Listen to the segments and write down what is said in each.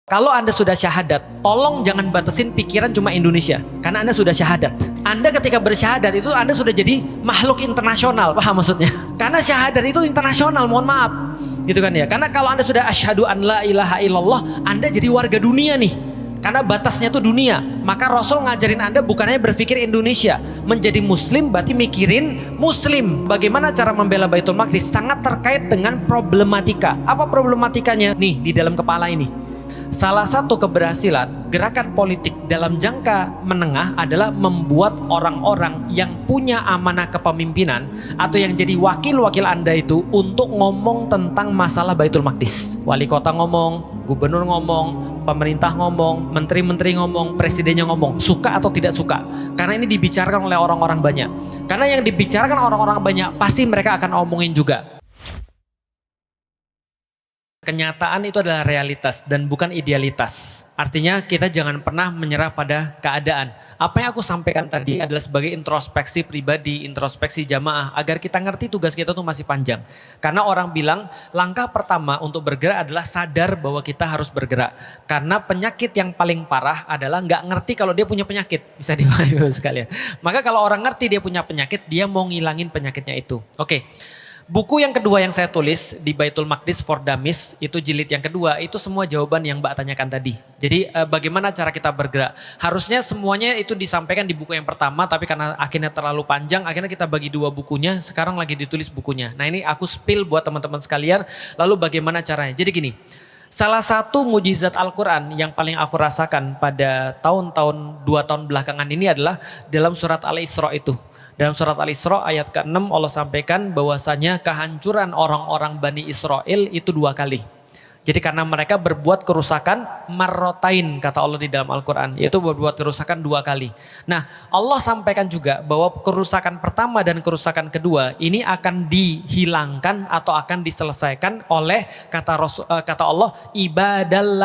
Kalau Anda sudah syahadat, tolong jangan batasin pikiran cuma Indonesia. Karena Anda sudah syahadat. Anda ketika bersyahadat itu Anda sudah jadi makhluk internasional, paham maksudnya? Karena syahadat itu internasional, mohon maaf. Gitu kan ya. Karena kalau Anda sudah asyhadu an la ilaha illallah, Anda jadi warga dunia nih. Karena batasnya itu dunia. Maka Rasul ngajarin Anda bukan hanya berpikir Indonesia. Menjadi muslim berarti mikirin muslim. Bagaimana cara membela Baitul Maqdis sangat terkait dengan problematika. Apa problematikanya? Nih, di dalam kepala ini. Salah satu keberhasilan gerakan politik dalam jangka menengah adalah membuat orang-orang yang punya amanah kepemimpinan atau yang jadi wakil-wakil Anda itu untuk ngomong tentang masalah Baitul Maqdis. Wali kota ngomong, gubernur ngomong, pemerintah ngomong, menteri-menteri ngomong, presidennya ngomong, suka atau tidak suka. Karena ini dibicarakan oleh orang-orang banyak. Karena yang dibicarakan orang-orang banyak pasti mereka akan omongin juga. Kenyataan itu adalah realitas dan bukan idealitas. Artinya kita jangan pernah menyerah pada keadaan. Apa yang aku sampaikan tadi adalah sebagai introspeksi pribadi, introspeksi jamaah, agar kita ngerti tugas kita tuh masih panjang. Karena orang bilang langkah pertama untuk bergerak adalah sadar bahwa kita harus bergerak. Karena penyakit yang paling parah adalah nggak ngerti kalau dia punya penyakit. Bisa dipahami sekalian. Maka kalau orang ngerti dia punya penyakit, dia mau ngilangin penyakitnya itu. Oke. Buku yang kedua yang saya tulis di Baitul Maqdis for Dummies, itu jilid yang kedua, itu semua jawaban yang Mbak tanyakan tadi. Jadi bagaimana cara kita bergerak? Harusnya semuanya itu disampaikan di buku yang pertama, tapi karena akhirnya terlalu panjang, akhirnya kita bagi dua bukunya, sekarang lagi ditulis bukunya. Nah ini aku spill buat teman-teman sekalian, lalu bagaimana caranya? Jadi gini, salah satu mujizat Al-Quran yang paling aku rasakan pada tahun-tahun, 2 tahun belakangan ini adalah dalam surat Al-Isra itu. Dalam surat Al-Isra ayat ke-6 Allah sampaikan bahwasanya kehancuran orang-orang Bani Israel itu 2 kali. Jadi karena mereka berbuat kerusakan marrotain kata Allah di dalam Al-Quran, yaitu berbuat kerusakan 2 kali. Nah Allah sampaikan juga bahwa kerusakan pertama dan kerusakan kedua ini akan dihilangkan atau akan diselesaikan oleh kata Allah ibadan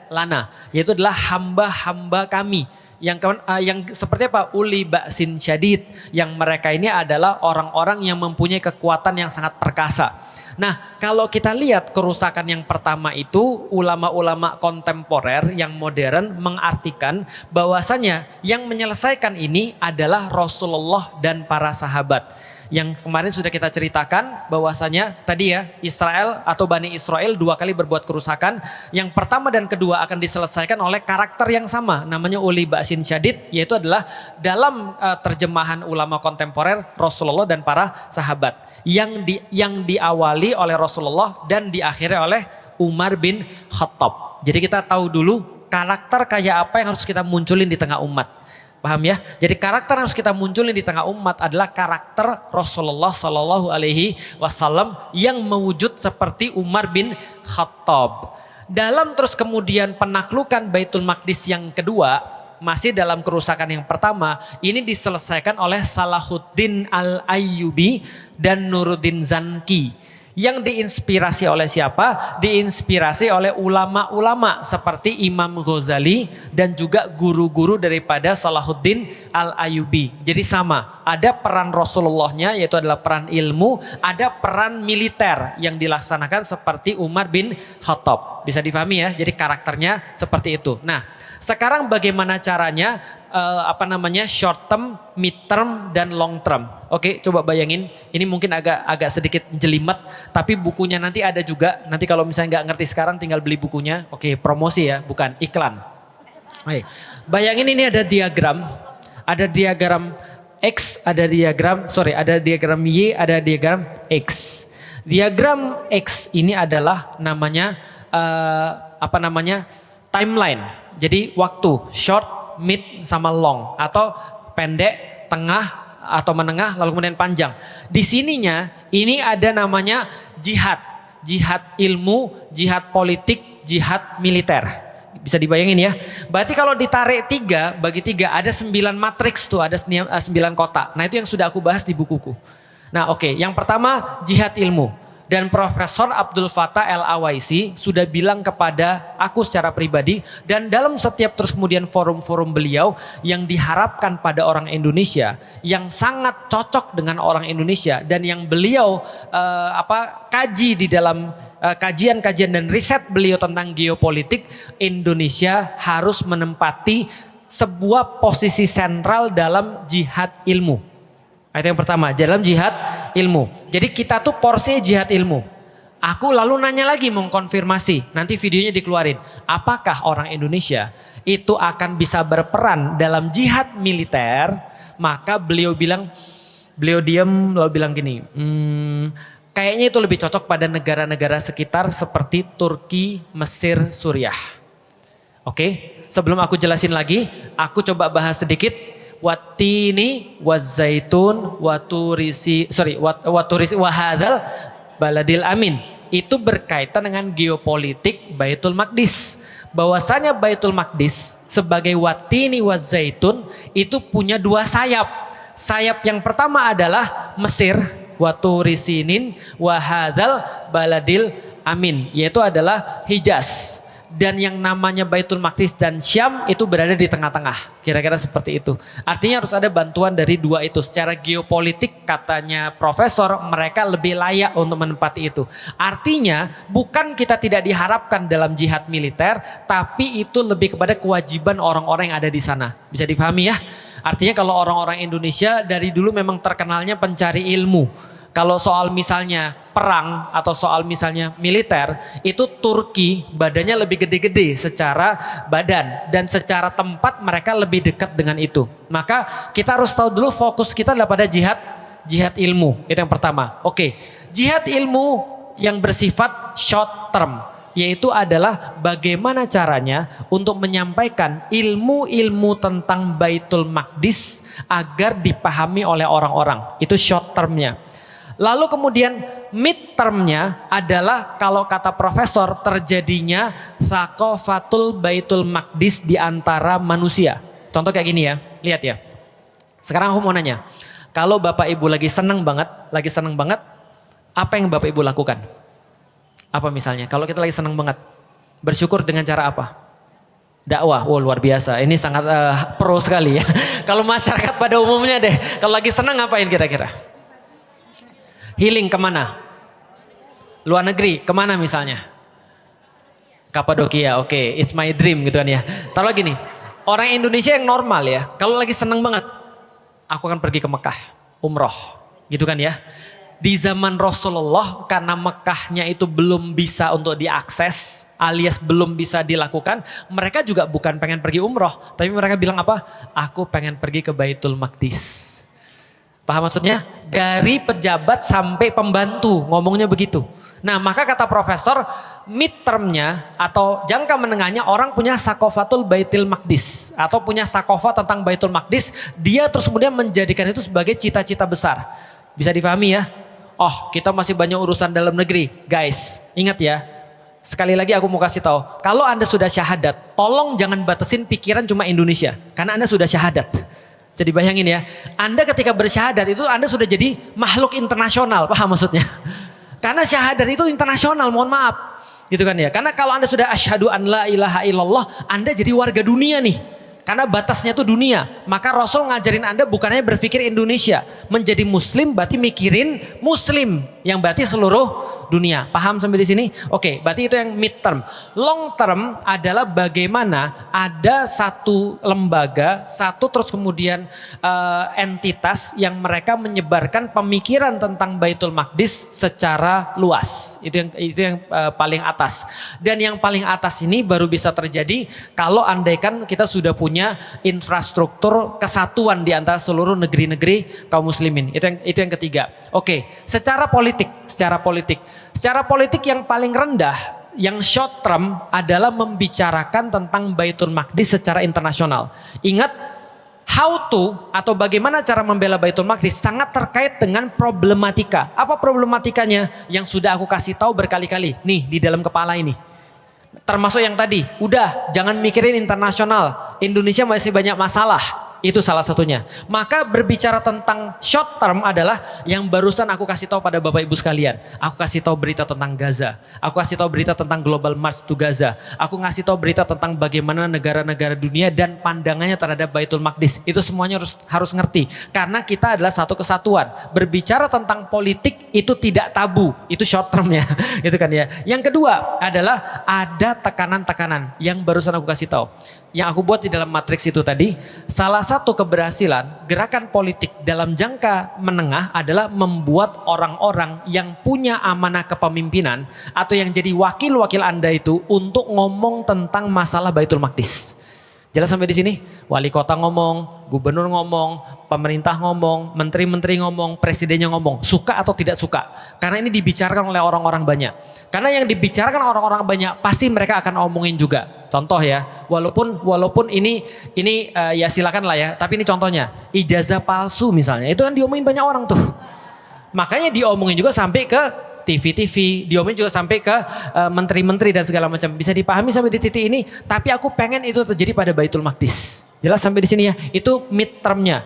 lana, yaitu adalah hamba-hamba kami. Yang seperti apa? Uli ba'sin syadid, yang mereka ini adalah orang-orang yang mempunyai kekuatan yang sangat perkasa. Nah, kalau kita lihat kerusakan yang pertama itu, ulama-ulama kontemporer yang modern mengartikan bahwasanya yang menyelesaikan ini adalah Rasulullah dan para sahabat. Yang kemarin sudah kita ceritakan bahwasanya tadi ya, Israel atau Bani Israel 2 kali berbuat kerusakan. Yang pertama dan kedua akan diselesaikan oleh karakter yang sama, namanya uli ba'sin syadid, yaitu adalah dalam terjemahan ulama kontemporer Rasulullah dan para sahabat. Yang diawali oleh Rasulullah dan diakhiri oleh Umar bin Khattab. Jadi kita tahu dulu karakter kayak apa yang harus kita munculin di tengah umat. Paham ya? Jadi karakter yang harus kita munculin di tengah umat adalah karakter Rasulullah Shallallahu Alaihi Wasallam yang mewujud seperti Umar bin Khattab. Dalam terus kemudian penaklukan Baitul Maqdis yang kedua, masih dalam kerusakan yang pertama, ini diselesaikan oleh Salahuddin Al-Ayyubi dan Nuruddin Zanki. Yang diinspirasi oleh siapa? Diinspirasi oleh ulama-ulama seperti Imam Ghazali dan juga guru-guru daripada Salahuddin Al-Ayyubi. Jadi sama, ada peran Rasulullahnya yaitu adalah peran ilmu, ada peran militer yang dilaksanakan seperti Umar bin Khattab. Bisa difahami ya, jadi karakternya seperti itu. Nah, sekarang bagaimana caranya short term, mid term, dan long term. Oke, coba bayangin, ini mungkin agak sedikit jelimet, tapi bukunya nanti ada juga. Nanti kalau misalnya nggak ngerti sekarang tinggal beli bukunya. Oke, promosi ya, bukan iklan. Oke, bayangin ini ada diagram X, ada diagram Y, ada diagram X. Diagram X ini adalah namanya timeline. Jadi waktu, short, mid, sama long, atau pendek, tengah, atau menengah, lalu kemudian panjang. Di sininya ini ada namanya jihad ilmu, jihad politik, jihad militer. Bisa dibayangin ya. Berarti kalau ditarik 3 bagi 3 ada 9 matriks tuh, ada 9 kotak. Nah itu yang sudah aku bahas di bukuku. Nah oke, yang pertama jihad ilmu. Dan Profesor Abdul Fattah Al-Awaisi sudah bilang kepada aku secara pribadi, dan dalam setiap terus kemudian forum-forum beliau, yang diharapkan pada orang Indonesia, yang sangat cocok dengan orang Indonesia, dan yang beliau kaji di dalam kajian-kajian dan riset beliau tentang geopolitik, Indonesia harus menempati sebuah posisi sentral dalam jihad ilmu. Itu yang pertama, dalam jihad ilmu. Jadi kita tuh porsinya jihad ilmu. Aku lalu nanya lagi, mengkonfirmasi, nanti videonya dikeluarin. Apakah orang Indonesia itu akan bisa berperan dalam jihad militer? Maka beliau diam lalu bilang gini, kayaknya itu lebih cocok pada negara-negara sekitar seperti Turki, Mesir, Suriah. Oke, sebelum aku jelasin lagi, aku coba bahas sedikit. Watini wazaitun waturisi wahadzal baladil amin. Itu berkaitan dengan geopolitik Baitul Maqdis. Bahwasanya Baitul Maqdis sebagai watini wazaitun itu punya dua sayap. Sayap yang pertama adalah Mesir, waturisinin wahadzal baladil amin, yaitu adalah Hijaz. Dan yang namanya Baitul Maqdis dan Syam itu berada di tengah-tengah. Kira-kira seperti itu. Artinya harus ada bantuan dari dua itu. Secara geopolitik katanya profesor, mereka lebih layak untuk menempati itu. Artinya bukan kita tidak diharapkan dalam jihad militer, tapi itu lebih kepada kewajiban orang-orang yang ada di sana. Bisa dipahami ya? Artinya kalau orang-orang Indonesia dari dulu memang terkenalnya pencari ilmu. Kalau soal misalnya perang atau soal misalnya militer, itu Turki badannya lebih gede-gede secara badan, dan secara tempat mereka lebih dekat dengan itu. Maka kita harus tahu dulu fokus kita adalah pada jihad ilmu. Itu yang pertama. Oke, jihad ilmu yang bersifat short term, yaitu adalah bagaimana caranya untuk menyampaikan ilmu-ilmu tentang Baitul Maqdis agar dipahami oleh orang-orang. Itu short termnya. Lalu kemudian mid termnya adalah kalau kata profesor terjadinya Thaqafatul Baitul Maqdis di antara manusia. Contoh kayak gini ya, lihat ya. Sekarang aku mau nanya, kalau Bapak Ibu lagi seneng banget, apa yang Bapak Ibu lakukan? Apa misalnya? Kalau kita lagi seneng banget, bersyukur dengan cara apa? Dakwah. Wow, luar biasa. Ini sangat pro sekali ya. Kalau masyarakat pada umumnya deh, kalau lagi seneng ngapain kira-kira? Healing kemana? Luar negeri, kemana misalnya? Kapadokia, oke, it's my dream gitu kan ya. Taruh gini, orang Indonesia yang normal ya, kalau lagi seneng banget, aku akan pergi ke Mekah, umroh, gitu kan ya. Di zaman Rasulullah, karena Mekahnya itu belum bisa untuk diakses, alias belum bisa dilakukan, mereka juga bukan pengen pergi umroh, tapi mereka bilang apa? Aku pengen pergi ke Baitul Maqdis. Paham maksudnya? Dari pejabat sampai pembantu, ngomongnya begitu. Nah, maka kata profesor, mid termnya atau jangka menengahnya orang punya sakofatul Baitul Maqdis atau punya sakofa tentang Baitul Maqdis, dia terus kemudian menjadikan itu sebagai cita-cita besar. Bisa dipahami ya? Oh, kita masih banyak urusan dalam negeri. Guys, ingat ya. Sekali lagi aku mau kasih tahu, kalau Anda sudah syahadat, tolong jangan batasin pikiran cuma Indonesia, karena Anda sudah syahadat. Jadi bayangin ya, Anda ketika bersyahadat itu Anda sudah jadi makhluk internasional, paham maksudnya? Karena syahadat itu internasional, mohon maaf. Gitu kan ya. Karena kalau Anda sudah asyhadu an la ilaha illallah, Anda jadi warga dunia nih. Karena batasnya itu dunia. Maka Rasul ngajarin Anda bukannya berpikir Indonesia. Menjadi muslim berarti mikirin muslim, yang berarti seluruh dunia. Paham sampai di sini? Oke, berarti itu yang mid term. Long term adalah bagaimana ada satu lembaga, satu terus kemudian entitas yang mereka menyebarkan pemikiran tentang Baitul Maqdis secara luas. Itu yang paling atas. Dan yang paling atas ini baru bisa terjadi kalau andaikan kita sudah punya infrastruktur kesatuan di antara seluruh negeri-negeri kaum muslimin. Itu yang ketiga. Oke, secara politik yang paling rendah, yang short term adalah membicarakan tentang Baitul Maqdis secara internasional. Ingat, how to atau bagaimana cara membela Baitul Maqdis sangat terkait dengan problematika. Apa problematikanya? Yang sudah aku kasih tahu berkali-kali. Nih di dalam kepala ini. Termasuk yang tadi, udah jangan mikirin internasional. Indonesia masih banyak masalah. Itu salah satunya. Maka berbicara tentang short term adalah yang barusan aku kasih tahu pada Bapak Ibu sekalian. Aku kasih tahu berita tentang Gaza. Aku kasih tahu berita tentang Global March to Gaza. Aku ngasih tahu berita tentang bagaimana negara-negara dunia dan pandangannya terhadap Baitul Maqdis. Itu semuanya harus ngerti. Karena kita adalah satu kesatuan. Berbicara tentang politik itu tidak tabu. Itu short termnya. Itu kan ya. Yang kedua adalah ada tekanan-tekanan yang barusan aku kasih tahu. Yang aku buat di dalam matriks itu tadi, salah satu keberhasilan gerakan politik dalam jangka menengah adalah membuat orang-orang yang punya amanah kepemimpinan atau yang jadi wakil-wakil Anda itu untuk ngomong tentang masalah Baitul Maqdis. Jelas sampai di sini? Wali kota ngomong, gubernur ngomong, pemerintah ngomong, menteri-menteri ngomong, presidennya ngomong, suka atau tidak suka. Karena ini dibicarakan oleh orang-orang banyak. Karena yang dibicarakan orang-orang banyak pasti mereka akan omongin juga. Contoh ya, walaupun ini ya silakan lah ya, tapi ini contohnya, ijazah palsu misalnya, itu kan diomongin banyak orang tuh. Makanya diomongin juga sampai ke TV-TV, diomongin juga sampai ke menteri-menteri dan segala macam. Bisa dipahami sampai di titik ini, tapi aku pengen itu terjadi pada Baitul Maqdis. Jelas sampai di sini ya, itu mid termnya.